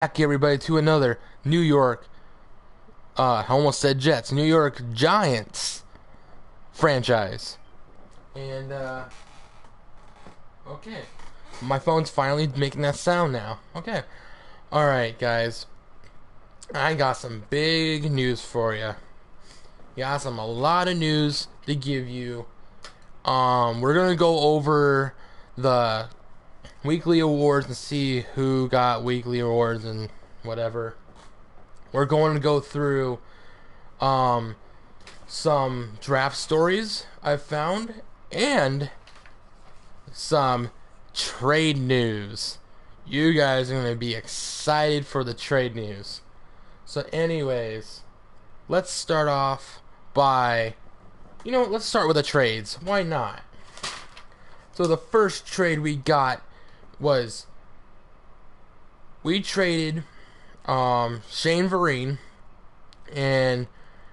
Back everybody to another New York, I almost said Jets, New York Giants franchise. And, okay. My phone's finally making that sound now. Okay. Alright, guys. I got some big news for you. Got a lot of news to give you. We're gonna go over the weekly awards and see who got weekly awards and whatever. We're going to go through some draft stories I've found and some trade news. You guys are going to be excited for the trade news. So anyways, let's start off by, let's start with the trades. Why not? So the first trade we got was we traded Shane Vereen, and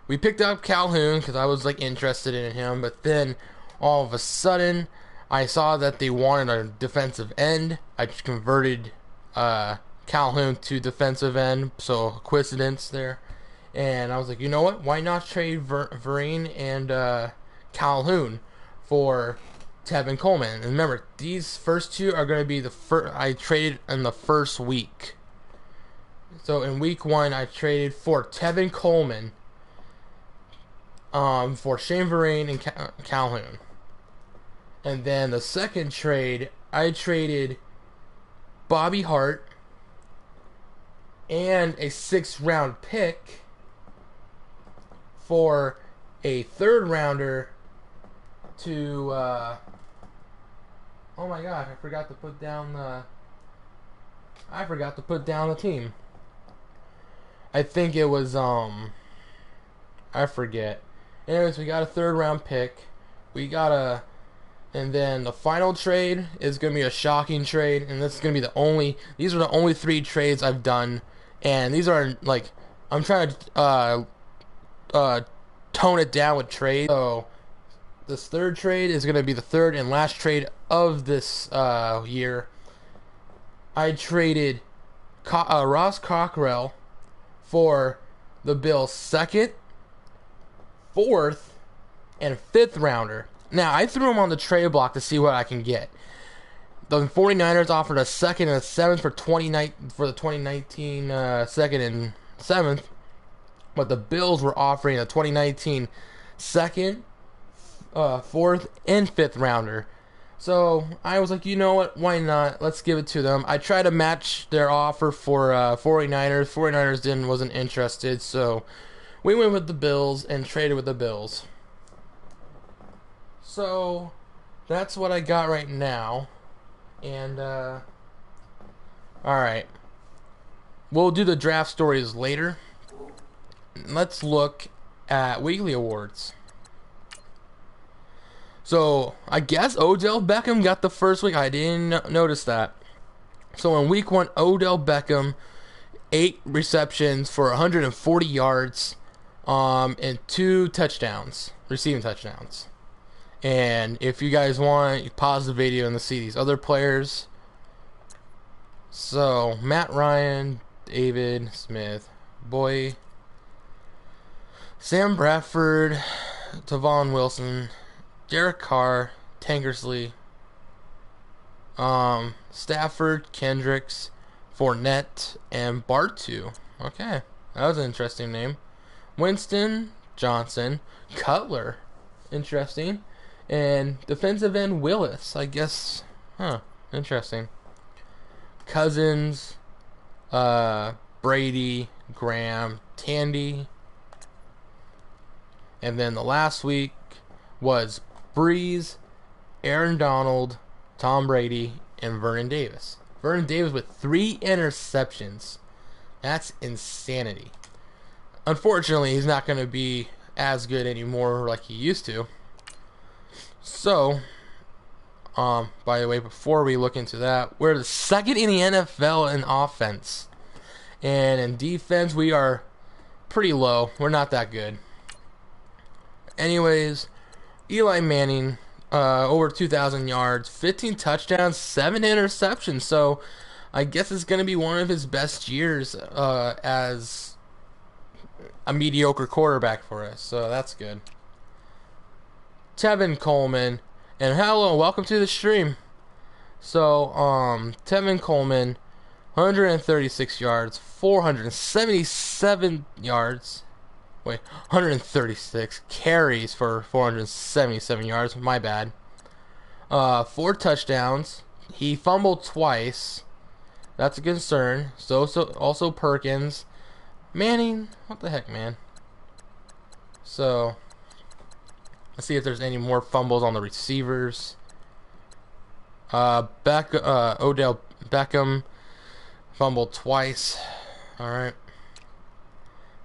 we picked up Calhoun because I was interested in him, but then all of a sudden I saw that they wanted a defensive end. I converted Calhoun to defensive end, so coincidence there. And I was like, you know what? Why not trade Vereen and Calhoun for Tevin Coleman? And remember, these first two are going to be the first. I traded in the first week. So in week 1, I traded for Tevin Coleman, for Shane Vereen and Calhoun. And then the second trade, I traded Bobby Hart and a 6th round pick for a 3rd rounder to oh my gosh, I forgot to put down the team. I think it was I forget. Anyways, we got a 3rd round pick. And then the final trade is gonna be a shocking trade, and this is gonna be these are the only 3 trades I've done, and these are I'm trying to tone it down with trade. So this 3rd trade is gonna be the 3rd and last trade of this year. I traded Ross Cockrell for the Bills' 2nd, 4th, and 5th rounder. Now, I threw him on the trade block to see what I can get. The 49ers offered a 2nd and a 7th for the 2019 2nd and 7th, but the Bills were offering a 2019 2nd, 4th, and 5th rounder. So I was like, you know what? Why not? Let's give it to them. I tried to match their offer for 49ers. 49ers wasn't interested, so we went with the Bills and traded with the Bills. So that's what I got right now. And alright. We'll do the draft stories later. Let's look at weekly awards. So, I guess Odell Beckham got the first week. I didn't notice that. So, in week 1, Odell Beckham, 8 receptions for 140 yards, and 2 touchdowns, receiving touchdowns. And if you guys want, you pause the video and see these other players. So, Matt Ryan, David Smith, Boy, Sam Bradford, Tavon Wilson, Derek Carr, Tankersley, Stafford, Kendricks, Fournette, and Bartu. Okay, that was an interesting name. Winston, Johnson, Cutler, interesting, and defensive end Willis. I guess, interesting. Cousins, Brady, Graham, Tandy, and then the last week was Breeze, Aaron Donald, Tom Brady, and Vernon Davis. Vernon Davis with 3 interceptions. That's insanity. Unfortunately, he's not going to be as good anymore like he used to. So, by the way, before we look into that, we're the 2nd in the NFL in offense. And in defense, we are pretty low. We're not that good. Anyways, Eli Manning, over 2,000 yards, 15 touchdowns, 7 interceptions. So I guess it's going to be one of his best years as a mediocre quarterback for us, so that's good. Tevin Coleman, and hello, welcome to the stream. So, Tevin Coleman, 136 yards, 477 yards. Wait, 136 carries for 477 yards. My bad. 4 touchdowns. He fumbled twice. That's a concern. So also Perkins. Manning, what the heck, man? So, let's see if there's any more fumbles on the receivers. Odell Beckham fumbled twice. Alright.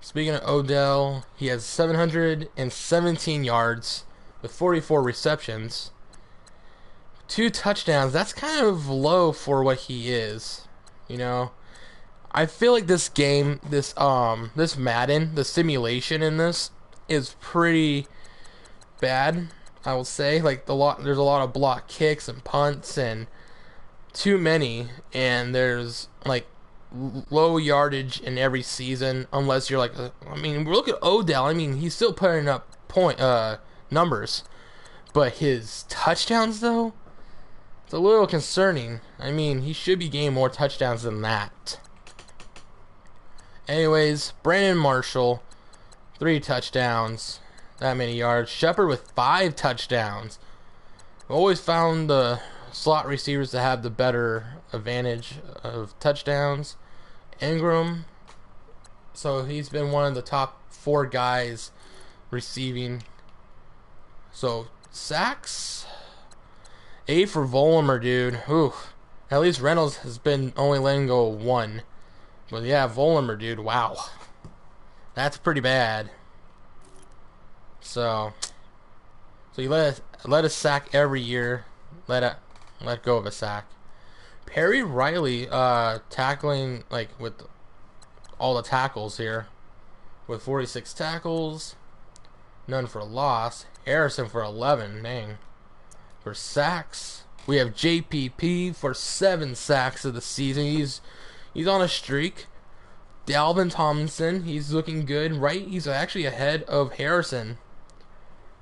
Speaking of Odell, he has 717 yards with 44 receptions. 2 touchdowns. That's kind of low for what he is. You know? I feel like this game, this Madden, the simulation in this is pretty bad, I will say. Like there's a lot of block kicks and punts and too many, and there's like low yardage in every season unless you're like I mean, look at Odell. I mean, he's still putting up numbers, but his touchdowns though, it's a little concerning. I mean, he should be getting more touchdowns than that. Anyways, Brandon Marshall, 3 touchdowns, that many yards. Shepard with 5 touchdowns. I've always found the slot receivers to have the better advantage of touchdowns. Ingram, so he's been one of the top 4 guys receiving. So sacks, 8 for Vollmer, dude. Ooh, at least Reynolds has been only letting go 1. But yeah, Vollmer, dude, wow. That's pretty bad. So you let a sack every year. Let go of a sack. Perry Riley tackling like with all the tackles here. With 46 tackles. None for loss. Harrison for 11, dang. For sacks, we have JPP for 7 sacks of the season. He's on a streak. Dalvin Tomlinson, he's looking good, right? He's actually ahead of Harrison.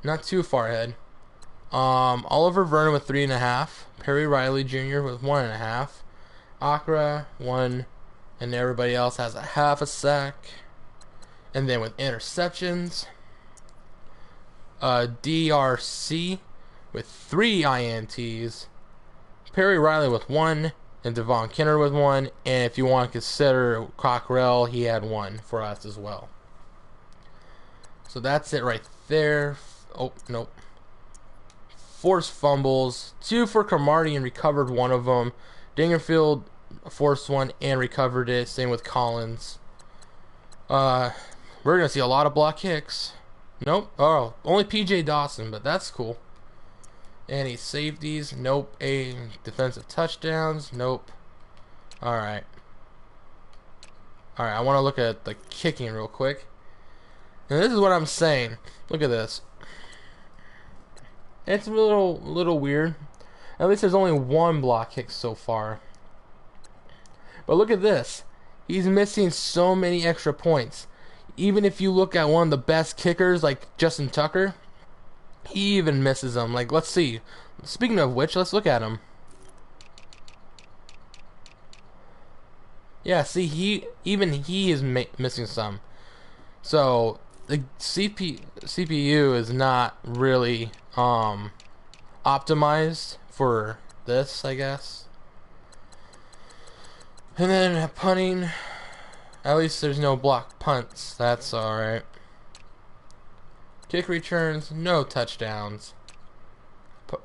Not too far ahead. Oliver Vernon with 3.5. Perry Riley Jr. with 1.5. Akra, 1. And everybody else has a half a sack. And then with interceptions, DRC with 3 INTs. Perry Riley with 1. And Devon Kenner with 1, and if you want to consider Cockrell, he had 1 for us as well. So that's it right there. Oh, nope. Forced fumbles, 2 for Cromartie and recovered 1 of them. Dangerfield forced 1 and recovered it. Same with Collins. We're going to see a lot of block kicks. Nope. Oh, only PJ Dawson, but that's cool. Any safeties? Nope. A defensive touchdowns? Nope. Alright. Alright, I want to look at the kicking real quick. And this is what I'm saying. Look at this. It's a little weird. At least there's only 1 block kick so far. But look at this. He's missing so many extra points. Even if you look at one of the best kickers like Justin Tucker, he even misses them. Like, let's see. Speaking of which, let's look at him. Yeah, see, he is missing some. So the CPU is not really optimized for this, I guess. And then punting, at least there's no block punts. That's alright. Kick returns, no touchdowns.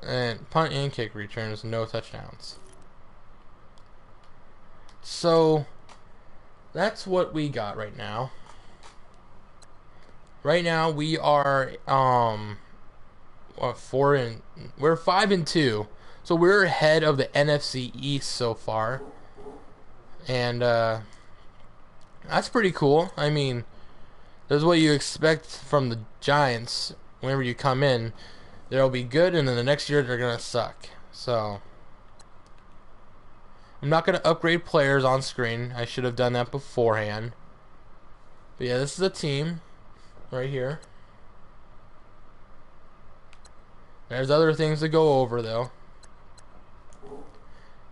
And punt and kick returns, no touchdowns. So that's what we got right now. Right now we are we're 5-2. So we're ahead of the NFC East so far. And that's pretty cool. I mean, that's what you expect from the Giants. Whenever you come in, they'll be good, and then the next year they're gonna suck. So I'm not going to upgrade players on screen. I should have done that beforehand. But yeah, this is a team right here. There's other things to go over though.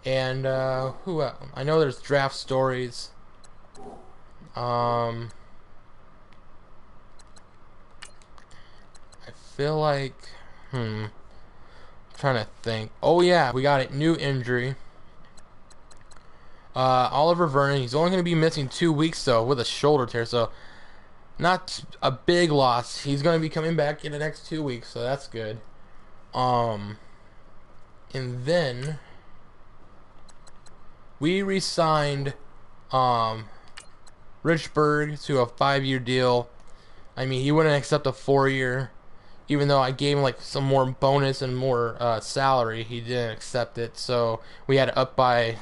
And who else? I know there's draft stories. I feel like I'm trying to think. Oh yeah, we got a new injury. Oliver Vernon, he's only going to be missing 2 weeks though with a shoulder tear, so not a big loss. He's going to be coming back in the next 2 weeks, so that's good. And then we re-signed Rich Berg to a 5-year deal. I mean, he wouldn't accept a 4-year, even though I gave him like some more bonus and more salary. He didn't accept it, so we had to up by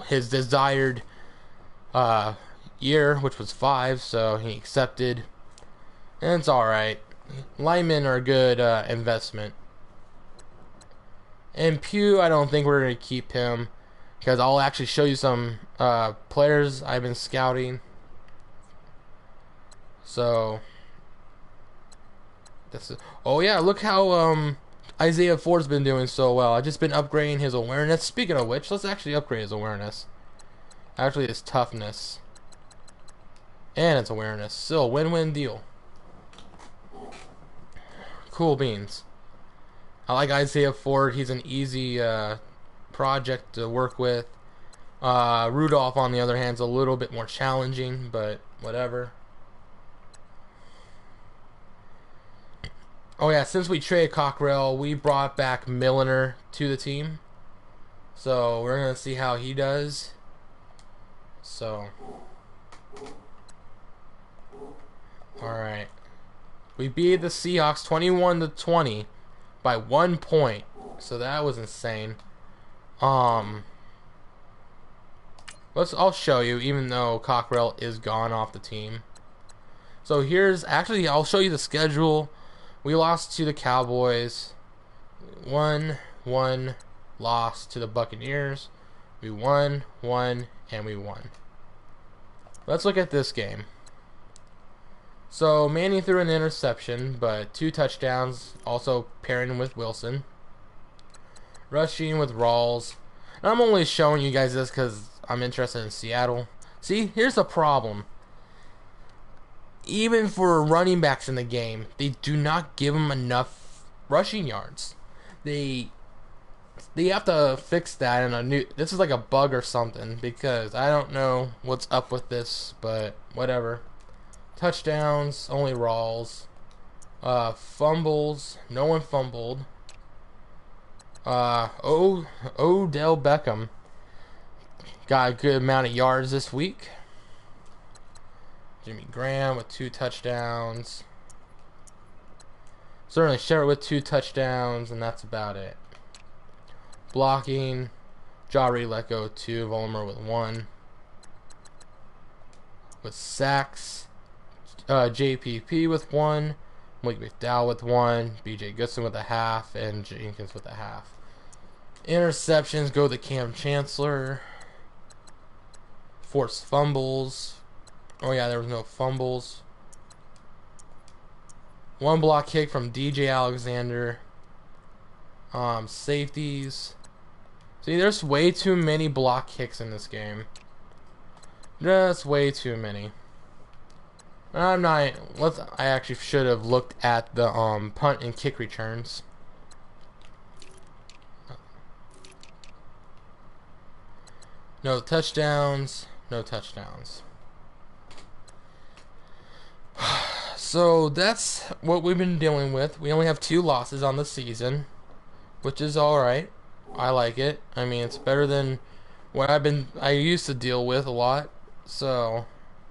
his desired year, which was 5. So he accepted, and it's all right. Linemen are a good investment. And Pugh, I don't think we're going to keep him, because I'll actually show you some players I've been scouting. So this is, oh yeah, look how Isaiah Ford's been doing so well. I've just been upgrading his awareness. Speaking of which, let's actually upgrade his awareness. Actually, his toughness and its awareness. Still, win-win deal. Cool beans. I like Isaiah Ford. He's an easy project to work with. Rudolph, on the other hand, is a little bit more challenging, but whatever. Oh yeah, since we traded Cockrell, we brought back Milliner to the team. So we're going to see how he does. So, alright. We beat the Seahawks 21-20. By 1 point, so that was insane. I'll show you, even though Cockrell is gone off the team. So I'll show you the schedule. We lost to the Cowboys. 1-1, lost to the Buccaneers. We won, and we won. Let's look at this game. So Manning threw an interception, but 2 touchdowns, also pairing with Wilson. Rushing with Rawls. And I'm only showing you guys this because I'm interested in Seattle. See, here's the problem. Even for running backs in the game, they do not give them enough rushing yards. They have to fix that in a new. This is like a bug or something, because I don't know what's up with this, but whatever. Touchdowns, only Rawls. Fumbles, no one fumbled. Odell Beckham got a good amount of yards this week. Jimmy Graham with 2 touchdowns. Certainly Sherritt with 2 touchdowns, and that's about it. Blocking, Jari let go 2, Vollmer with 1. With sacks, JPP with 1, Malik McDowell with 1, BJ Goodson with a half, and Jenkins with a half. Interceptions go to Cam Chancellor. Forced fumbles. Oh yeah, there was no fumbles. 1 block kick from DJ Alexander. Safeties. See, there's way too many block kicks in this game. Just way too many. I actually should have looked at the punt and kick returns. No touchdowns. No touchdowns. So that's what we've been dealing with. We only have 2 losses on the season, which is alright. I like it. I mean, it's better than what I used to deal with a lot. So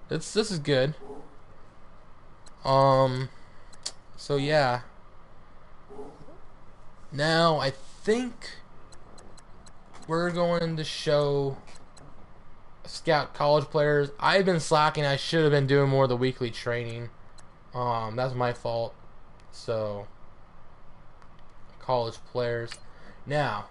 this is good. So yeah. Now I think we're going to show scout college players. I've been slacking. I should have been doing more of the weekly training. That's my fault. So college players. Now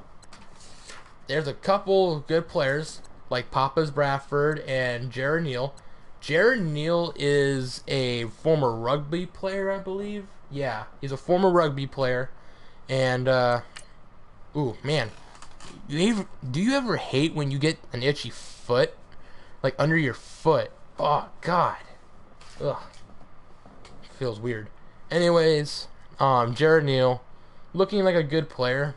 there's a couple good players like Papa's Bradford and Jared Neal. Jared Neal is a former rugby player, I believe. Yeah, he's a former rugby player. And, ooh, man. Do you ever hate when you get an itchy foot? Like, under your foot. Oh, God. Ugh. Feels weird. Anyways, Jared Neal, looking like a good player,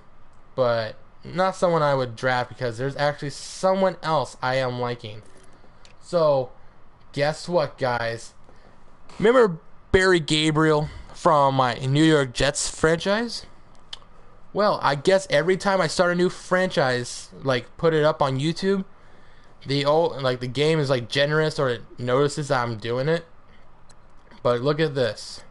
but not someone I would draft because there's actually someone else I am liking. So, guess what, guys? Remember Barry Gabriel from my New York Jets franchise? Well, I guess every time I start a new franchise, like put it up on YouTube, the game is like generous or it notices that I'm doing it. But look at this.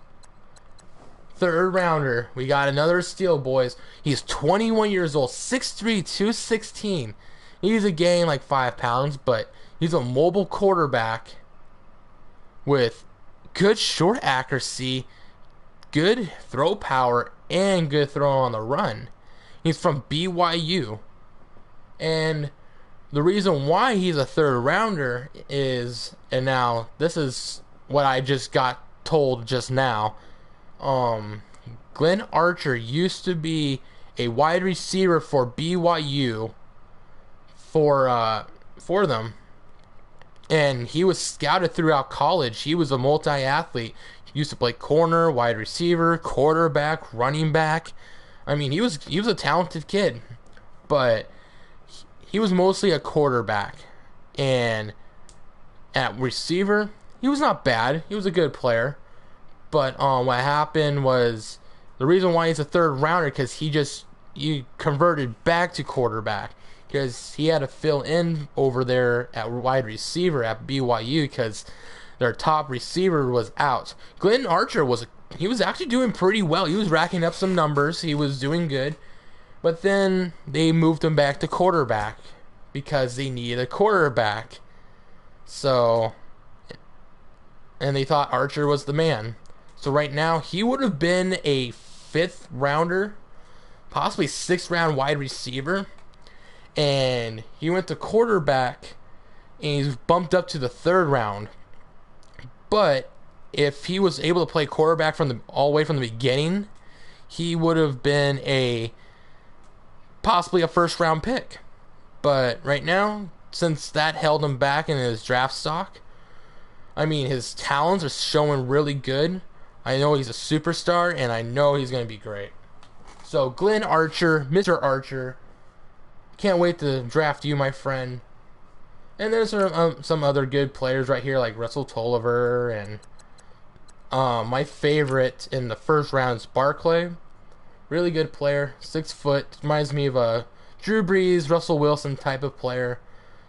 Third rounder. We got another steal, boys. He's 21 years old, 6'3", 216. He's a gain like 5 pounds, but he's a mobile quarterback with good short accuracy, good throw power, and good throw on the run. He's from BYU. And the reason why he's a third rounder is, and now this is what I just got told just now, Glenn Archer used to be a wide receiver for BYU for them, and he was scouted throughout college. He was a multi-athlete. He used to play corner, wide receiver, quarterback, running back. I mean, he was a talented kid, but he was mostly a quarterback. And at receiver, he was not bad. He was a good player. But what happened was, the reason why he's a third rounder, because he converted back to quarterback, because he had to fill in over there at wide receiver at BYU because their top receiver was out. Glenn Archer was actually doing pretty well. He was racking up some numbers. He was doing good. But then they moved him back to quarterback because they needed a quarterback. So, and they thought Archer was the man. So right now, he would have been a 5th rounder, possibly 6th round wide receiver. And he went to quarterback, and he's bumped up to the 3rd round. But if he was able to play quarterback all the way from the beginning, he would have been possibly a 1st round pick. But right now, since that held him back in his draft stock, I mean, his talents are showing really good. I know he's a superstar, and I know he's going to be great. So, Glenn Archer, Mr. Archer, can't wait to draft you, my friend. And there's some other good players right here, like Russell Tolliver, and my favorite in the 1st round is Barclay. Really good player, 6 foot, reminds me of a Drew Brees, Russell Wilson type of player.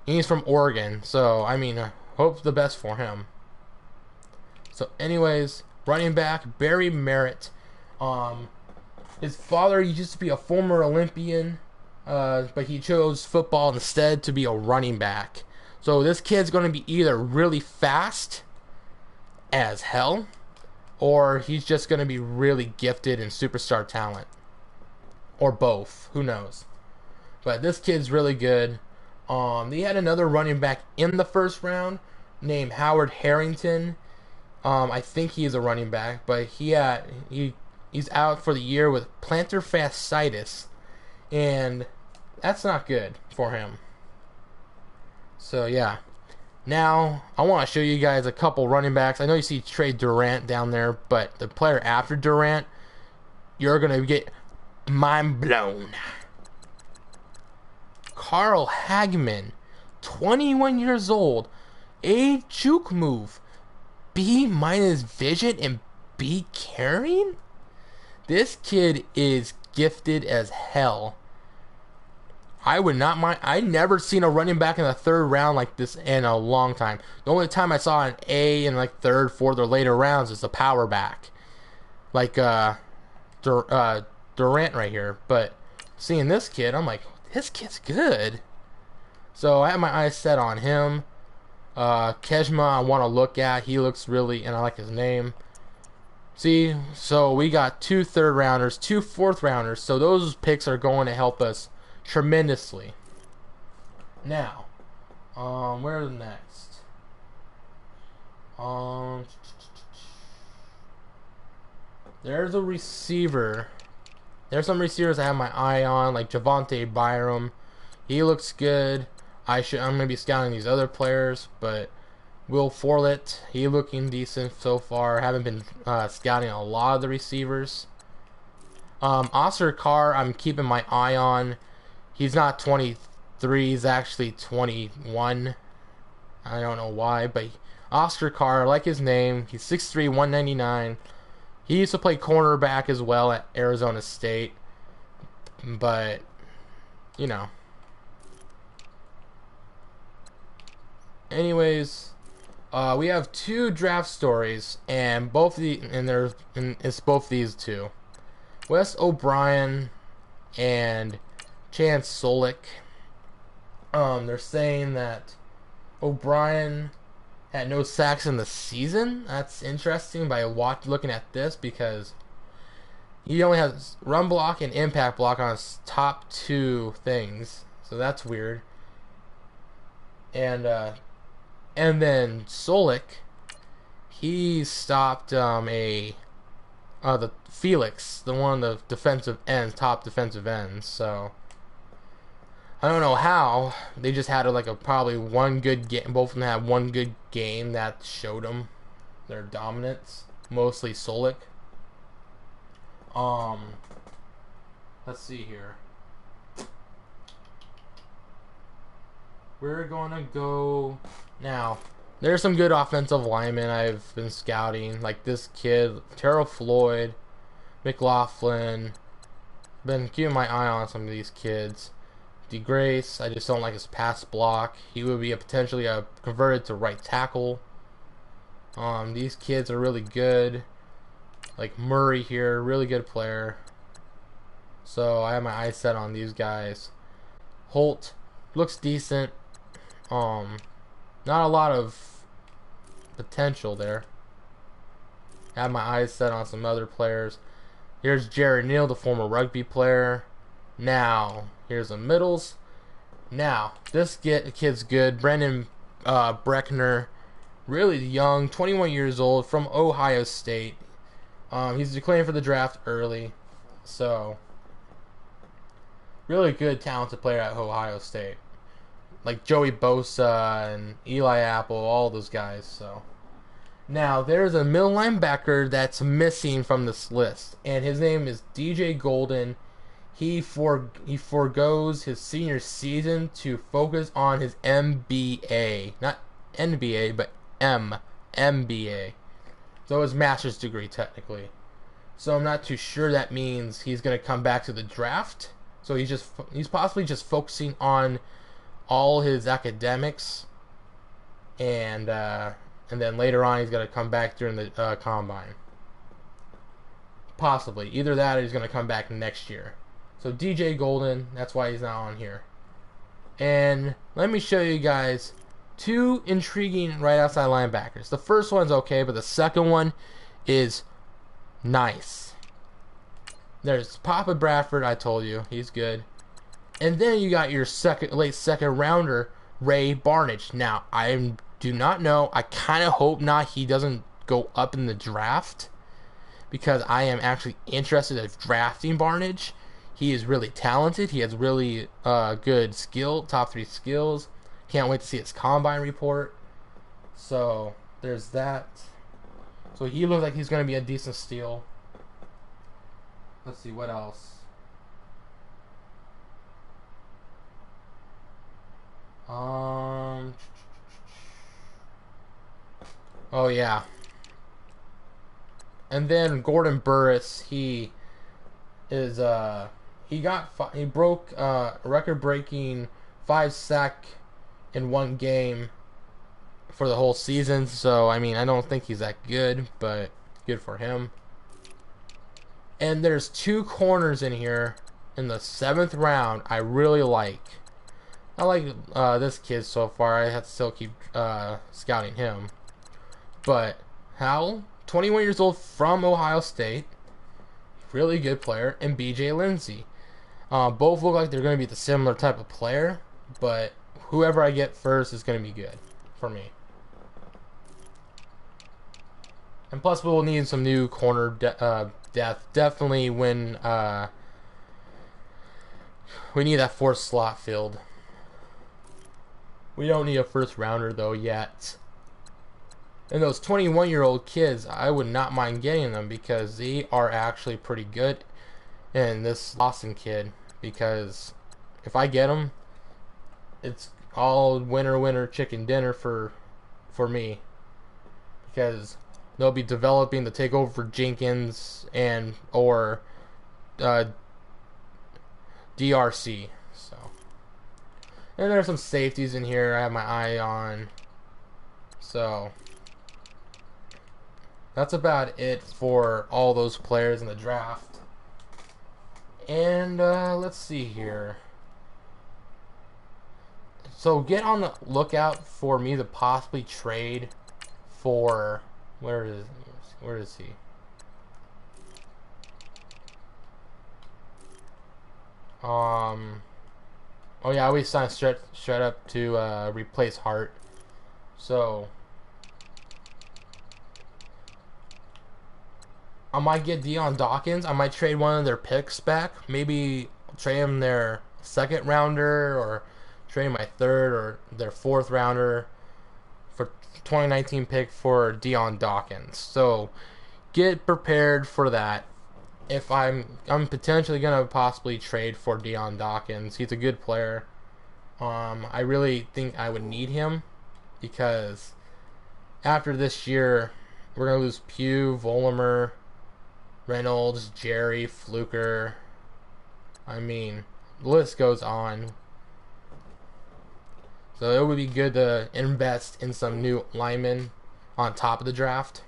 And he's from Oregon, so I mean, hope the best for him. So, anyways, running back Barry Merritt. His father used to be a former Olympian, but he chose football instead to be a running back. So this kid's going to be either really fast as hell, or he's just going to be really gifted in superstar talent. Or both. Who knows? But this kid's really good. They had another running back in the 1st round named Howard Harrington. I think he's a running back, but he's out for the year with plantar fasciitis, and that's not good for him. So yeah, now I want to show you guys a couple running backs. I know you see Trey Durant down there, but the player after Durant, you're gonna get mind blown. Carl Hagman, 21 years old, A juke move, B- vision, and B carrying? This kid is gifted as hell. I would not mind. I never seen a running back in the 3rd round like this in a long time. The only time I saw an A in like 3rd, 4th, or later rounds is a power back, like Durant right here. But seeing this kid, I'm like, this kid's good. So I have my eyes set on him. Kejma, I want to look at. He looks really, and I like his name. See, so we got 2 3rd rounders, 2 4th rounders. So those picks are going to help us tremendously. Now, where's next? Um, there's a receiver. There's some receivers I have my eye on, like Javonte Byram. He looks good. I'm gonna be scouting these other players, but Will Forlet, he looking decent so far. Haven't been scouting a lot of the receivers. Oscar Carr, I'm keeping my eye on. He's not 23, he's actually 21. I don't know why, but Oscar Carr, I like his name. He's 6'3", 199. He used to play cornerback as well at Arizona State, but you know. Anyways, we have two draft stories, and it's both these two. Wes O'Brien and Chance Solik. They're saying that O'Brien had no sacks in the season. That's interesting by looking at this, because he only has run block and impact block on his top two things. So that's weird. And then Solik, he stopped the Felix, the one of the defensive ends, top defensive ends. So I don't know how. They just had probably one good game. Both of them had one good game that showed them their dominance. Mostly Solik. Let's see here. We're gonna go now. There's some good offensive linemen I've been scouting, like this kid, Terrell Floyd, McLaughlin. Been keeping my eye on some of these kids. DeGrace, I just don't like his pass block. He would be potentially converted to right tackle. These kids are really good. Like Murray here, really good player. So I have my eyes set on these guys. Holt looks decent. Not a lot of potential there. I have my eyes set on some other players. Here's Jared Neal, the former rugby player. Now, here's the middles. Now, this kid's good. Brendan Breckner, really young, 21 years old, from Ohio State. He's declaring for the draft early. So, really good, talented player at Ohio State. Like Joey Bosa and Eli Apple, all those guys. So now there's a middle linebacker that's missing from this list, and his name is DJ Golden. He forgoes his senior season to focus on his MBA, not NBA, but MBA. So his master's degree technically. So I'm not too sure that means he's gonna come back to the draft. So he's possibly just focusing on all his academics, and then later on he's going to come back during the combine. Possibly. Either that or he's going to come back next year. So DJ Golden, that's why he's not on here. And let me show you guys two intriguing right outside linebackers. The first one's okay, but the second one is nice. There's Papa Bradford, I told you. He's good. And then you got your late second rounder, Ray Barnidge. Now, I do not know. I kind of hope not. He doesn't go up in the draft, because I am actually interested in drafting Barnidge. He is really talented. He has really good skill, top 3 skills. Can't wait to see his combine report. So there's that. So he looks like he's going to be a decent steal. Let's see what else. Oh yeah. And then Gordon Burris, he broke record-breaking 5 sack in one game for the whole season. So I mean, I don't think he's that good, but good for him. And there's 2 corners in here in the 7th round I really like. I like this kid so far. I have to still keep scouting him. But Howell, 21 years old, from Ohio State, really good player, and BJ Lindsey. Both look like they're going to be the similar type of player, but whoever I get first is going to be good for me. And plus, we'll need some new corner depth. Definitely when we need that fourth slot filled. We don't need a first rounder though yet. And those 21-year-old kids, I would not mind getting them because they are actually pretty good. And this Lawson kid, because if I get them, it's all winner chicken dinner for me, because they'll be developing to take over for Jenkins and or DRC. So, and there's some safeties in here I have my eye on. So that's about it for all those players in the draft. And let's see here. So get on the lookout for me to possibly trade for, where is he? Oh yeah, I always sign straight up to replace Hart. So I might get Dion Dawkins. I might trade one of their picks back. Maybe trade them their second rounder, or trade my third or their fourth rounder for 2019 pick for Dion Dawkins. So get prepared for that. If I'm potentially gonna possibly trade for Dion Dawkins. He's a good player. I really think I would need him, because after this year we're gonna lose Pugh, Vollmer, Reynolds, Jerry, Fluker. I mean, the list goes on. So it would be good to invest in some new linemen on top of the draft.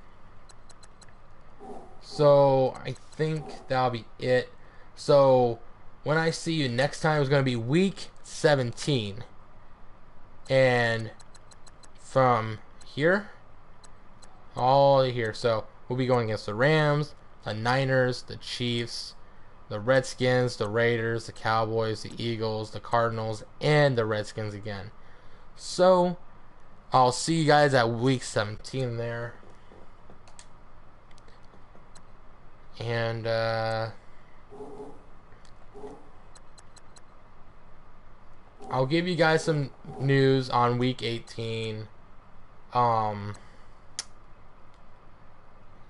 So I think that'll be it. So when I see you next time, it's going to be week 17. And from here, all here. So we'll be going against the Rams, the Niners, the Chiefs, the Redskins, the Raiders, the Cowboys, the Eagles, the Cardinals, and the Redskins again. So I'll see you guys at week 17 there. And I'll give you guys some news on week 18. Yeah,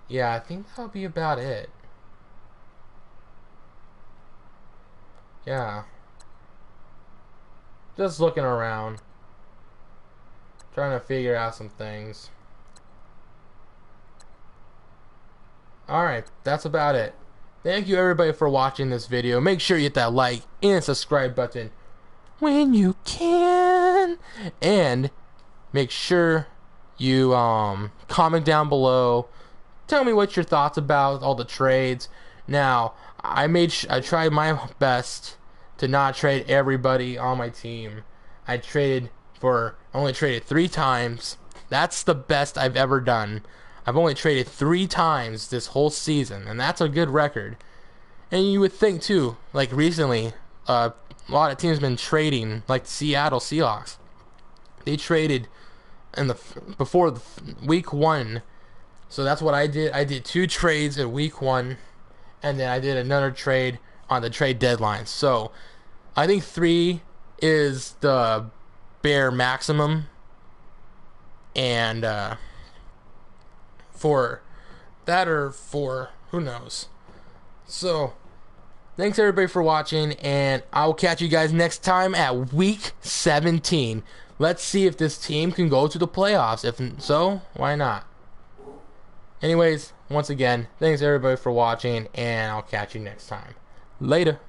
I think that'll be about it. Yeah. Just looking around. Trying to figure out some things. Alright, that's about it. Thank you everybody for watching this video. Make sure you hit that like and subscribe button when you can. And make sure you comment down below. Tell me what your thoughts about all the trades. Now, I tried my best to not trade everybody on my team. I only traded 3 times. That's the best I've ever done. I've only traded 3 times this whole season, and that's a good record. And you would think too, like recently, a lot of teams have been trading, like the Seattle Seahawks. They traded before week 1. So that's what I did. I did 2 trades in week 1, and then I did another trade on the trade deadline. So I think 3 is the bare maximum, and for that, or for who knows. So thanks everybody for watching, and I will catch you guys next time at week 17. Let's see if this team can go to the playoffs. If so, why not? Anyways, once again, thanks everybody for watching, and I'll catch you next time. Later.